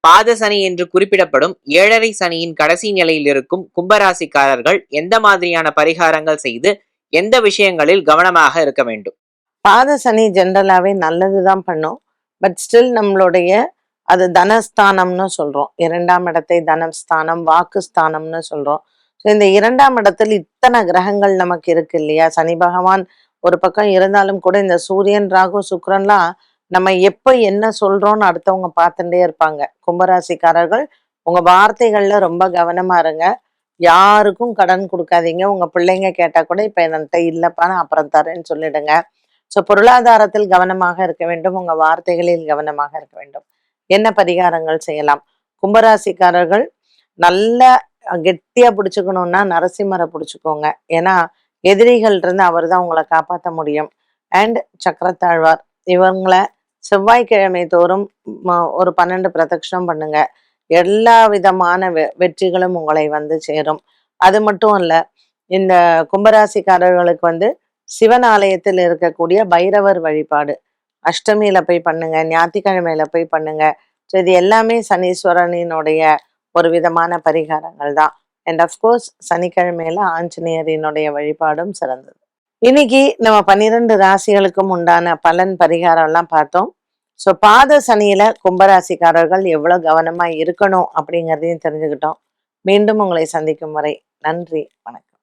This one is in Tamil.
பாத சனி என்று குறிப்பிடப்படும் 7.5 சனியின் கடைசி நிலையில் இருக்கும் கும்பராசிக்காரர்கள் எந்த மாதிரியான பரிகாரங்கள் செய்து எந்த விஷயங்களில் கவனமாக இருக்க வேண்டும்? பாத சனி ஜென்ரலாவே நல்லதுதான் பண்ணும். பட் ஸ்டில் நம்மளுடைய அது தனஸ்தானம்னு சொல்றோம். 2ஆம் இடத்தை தனஸ்தானம், வாக்குஸ்தானம்னு சொல்றோம். ஸோ இந்த 2ஆம் இடத்தில் இத்தனை கிரகங்கள் நமக்கு இருக்கு இல்லையா? சனி பகவான் ஒரு பக்கம் இருந்தாலும் கூட இந்த சூரியன், ராகு, சுக்கிரன்லாம் நம்ம எப்ப என்ன சொல்றோம்னு அடுத்தவங்க பார்த்துட்டே இருப்பாங்க. கும்பராசிக்காரர்கள் உங்க வார்த்தைகள்ல ரொம்ப கவனமா இருங்க. யாருக்கும் கடன் கொடுக்காதீங்க. உங்க பிள்ளைங்க கேட்டா கூட இப்ப என்கிட்ட இல்லப்பா நான் அப்புறம் தரேன்னு சொல்லிடுங்க. ஸோ பொருளாதாரத்தில் கவனமாக இருக்க வேண்டும். உங்க வார்த்தைகளில் கவனமாக இருக்க வேண்டும். என்ன பரிகாரங்கள் செய்யலாம்? கும்பராசிக்காரர்கள் நல்ல கெட்டியா பிடிச்சுக்கணும்னா நரசிம்மரை பிடிச்சுக்கோங்க. ஏன்னா எதிரிகள் இருந்து அவர் தான் உங்களை காப்பாற்ற முடியும். அண்ட் சக்கரத்தாழ்வார் இவங்கள செவ்வாய்க்கிழமை தோறும் ஒரு 12 பிரதட்சணம் பண்ணுங்க. எல்லா விதமான வெற்றிகளும் உங்களை வந்து சேரும். அது மட்டும் இல்ல, இந்த கும்பராசிக்காரர்களுக்கு வந்து சிவன் ஆலயத்தில் இருக்கக்கூடிய பைரவர் வழிபாடு அஷ்டமியில போய் பண்ணுங்க, ஞாயிற்றுக்கிழமையில போய் பண்ணுங்க. ஸோ இது எல்லாமே சனீஸ்வரனினுடைய ஒரு விதமான பரிகாரங்கள் தான். அண்ட் அஃப்கோர்ஸ் சனிக்கிழமையில ஆஞ்சநேயரினுடைய வழிபாடும் சிறந்தது. இன்னைக்கு நம்ம 12 ராசிகளுக்கும் உண்டான பலன் பரிகாரம் எல்லாம் பார்த்தோம். ஸோ பாத சனியில கும்பராசிக்காரர்கள் எவ்வளவு கவனமா இருக்கணும் அப்படிங்கிறதையும் தெரிஞ்சுக்கிட்டோம். மீண்டும் உங்களை சந்திக்கும் வரை நன்றி, வணக்கம்.